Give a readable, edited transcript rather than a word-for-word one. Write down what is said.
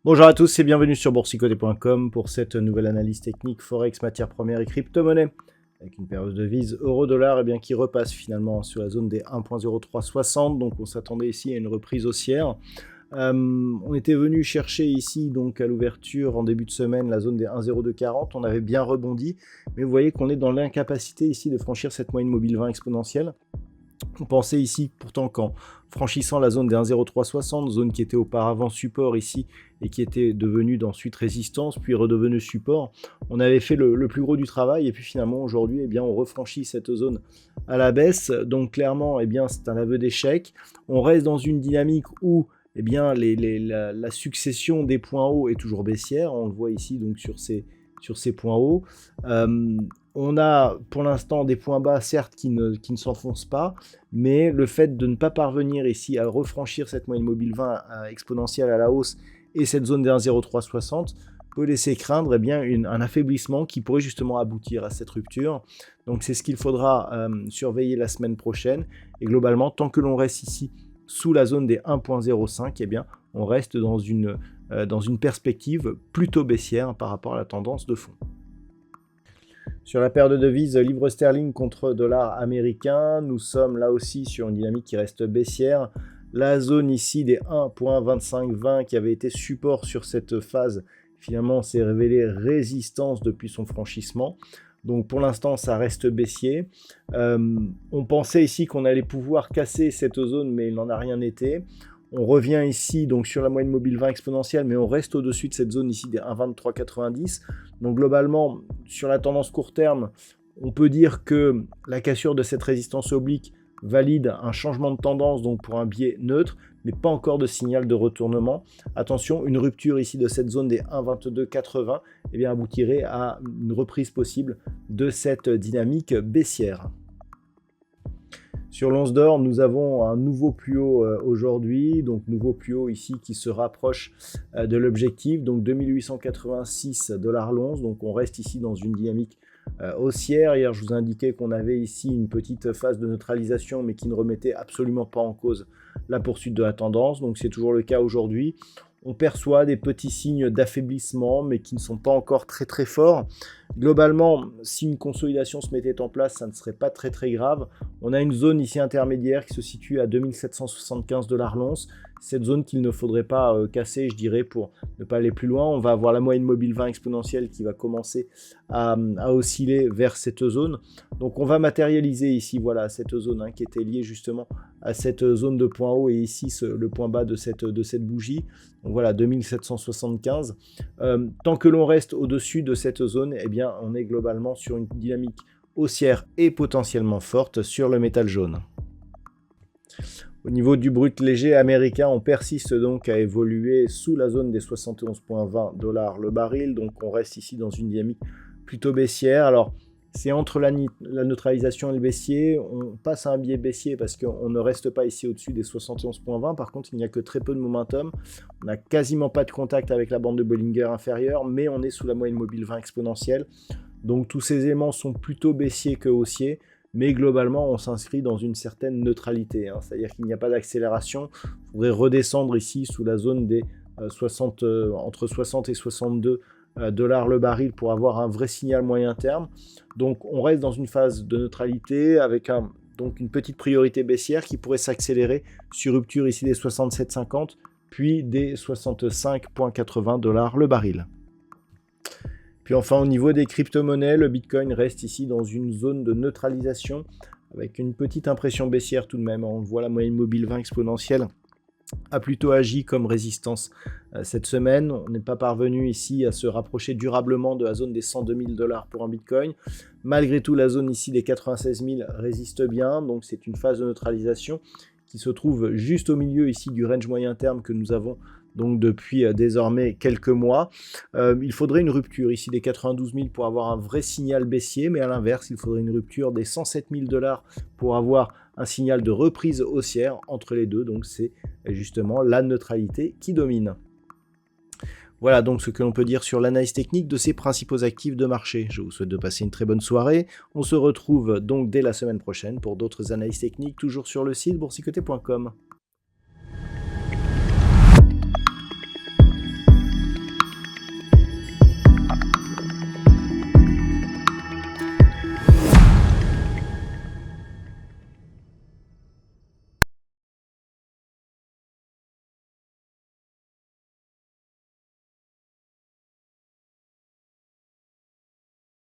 Bonjour à tous et bienvenue sur boursicoté.com pour cette nouvelle analyse technique Forex, matières premières et crypto-monnaies. Avec une paire de devises euro-dollar qui repasse finalement sur la zone des 1.0360. Donc on s'attendait ici à une reprise haussière. On était venu chercher ici donc à l'ouverture en début de semaine la zone des 1.0240. On avait bien rebondi, mais vous voyez qu'on est dans l'incapacité ici de franchir cette moyenne mobile 20 exponentielle. On pensait ici pourtant qu'en franchissant la zone des 1.0360, zone qui était auparavant support ici et qui était devenue ensuite résistance puis redevenue support, on avait fait le plus gros du travail et puis finalement aujourd'hui on refranchit cette zone à la baisse. Donc clairement c'est un aveu d'échec. On reste dans une dynamique où la succession des points hauts est toujours baissière. On le voit ici donc sur ces points hauts. On a pour l'instant des points bas, certes, qui ne s'enfoncent pas, mais le fait de ne pas parvenir ici à refranchir cette moyenne mobile 20 exponentielle à la hausse et cette zone des 1.0360 peut laisser craindre un affaiblissement qui pourrait justement aboutir à cette rupture. Donc c'est ce qu'il faudra surveiller la semaine prochaine. Et globalement, tant que l'on reste ici sous la zone des 1.05, on reste dans une perspective plutôt baissière par rapport à la tendance de fond. Sur la paire de devises livre sterling contre dollar américain, nous sommes là aussi sur une dynamique qui reste baissière. La zone ici des 1.2520 qui avait été support sur cette phase, finalement s'est révélée résistance depuis son franchissement. Donc pour l'instant ça reste baissier. On pensait ici qu'on allait pouvoir casser cette zone, mais il n'en a rien été. On revient ici donc sur la moyenne mobile 20 exponentielle, mais on reste au-dessus de cette zone ici des 1.2390. Donc globalement, sur la tendance court terme, on peut dire que la cassure de cette résistance oblique valide un changement de tendance, donc pour un biais neutre, mais pas encore de signal de retournement. Attention, une rupture ici de cette zone des 1.2280 aboutirait à une reprise possible de cette dynamique baissière. Sur l'once d'or, nous avons un nouveau plus haut aujourd'hui, donc nouveau plus haut ici qui se rapproche de l'objectif, donc 2886 $ l'once. Donc on reste ici dans une dynamique haussière. Hier, je vous indiquais qu'on avait ici une petite phase de neutralisation, mais qui ne remettait absolument pas en cause la poursuite de la tendance. Donc c'est toujours le cas aujourd'hui. On perçoit des petits signes d'affaiblissement, mais qui ne sont pas encore très très forts. Globalement, si une consolidation se mettait en place, ça ne serait pas très très grave. On a une zone ici intermédiaire qui se situe à 2775 $ l'once. Cette zone qu'il ne faudrait pas casser, je dirais, pour ne pas aller plus loin. On va avoir la moyenne mobile 20 exponentielle qui va commencer à osciller vers cette zone. Donc on va matérialiser ici, voilà, cette zone qui était liée justement à cette zone de point haut et ici le point bas de cette bougie. Donc voilà, 2775. Tant que l'on reste au-dessus de cette zone, on est globalement sur une dynamique haussière et potentiellement forte sur le métal jaune. Au niveau du brut léger américain, on persiste donc à évoluer sous la zone des 71,20 $ le baril. Donc on reste ici dans une dynamique plutôt baissière. Alors c'est entre la neutralisation et le baissier. On passe à un biais baissier parce qu'on ne reste pas ici au-dessus des 71,20. Par contre, il n'y a que très peu de momentum. On n'a quasiment pas de contact avec la bande de Bollinger inférieure, mais on est sous la moyenne mobile 20 exponentielle. Donc tous ces éléments sont plutôt baissiers que haussiers. Mais globalement, on s'inscrit dans une certaine neutralité. C'est-à-dire qu'il n'y a pas d'accélération. Il faudrait redescendre ici sous la zone des entre 60 et 62 $ le baril pour avoir un vrai signal moyen terme. Donc on reste dans une phase de neutralité avec donc une petite priorité baissière qui pourrait s'accélérer sur rupture ici des 67,50 puis des 65,80 $ le baril. Puis enfin, au niveau des crypto-monnaies, le Bitcoin reste ici dans une zone de neutralisation avec une petite impression baissière tout de même. On voit la moyenne mobile 20 exponentielle a plutôt agi comme résistance cette semaine. On n'est pas parvenu ici à se rapprocher durablement de la zone des 102 000 $ pour un Bitcoin. Malgré tout, la zone ici des 96 000 résiste bien. Donc c'est une phase de neutralisation qui se trouve juste au milieu ici du range moyen terme que nous avons donc depuis désormais quelques mois. Il faudrait une rupture ici des 92 000 pour avoir un vrai signal baissier, mais à l'inverse, il faudrait une rupture des 107 000 $ pour avoir un signal de reprise haussière entre les deux, donc c'est justement la neutralité qui domine. Voilà donc ce que l'on peut dire sur l'analyse technique de ces principaux actifs de marché. Je vous souhaite de passer une très bonne soirée. On se retrouve donc dès la semaine prochaine pour d'autres analyses techniques, toujours sur le site boursicoté.com.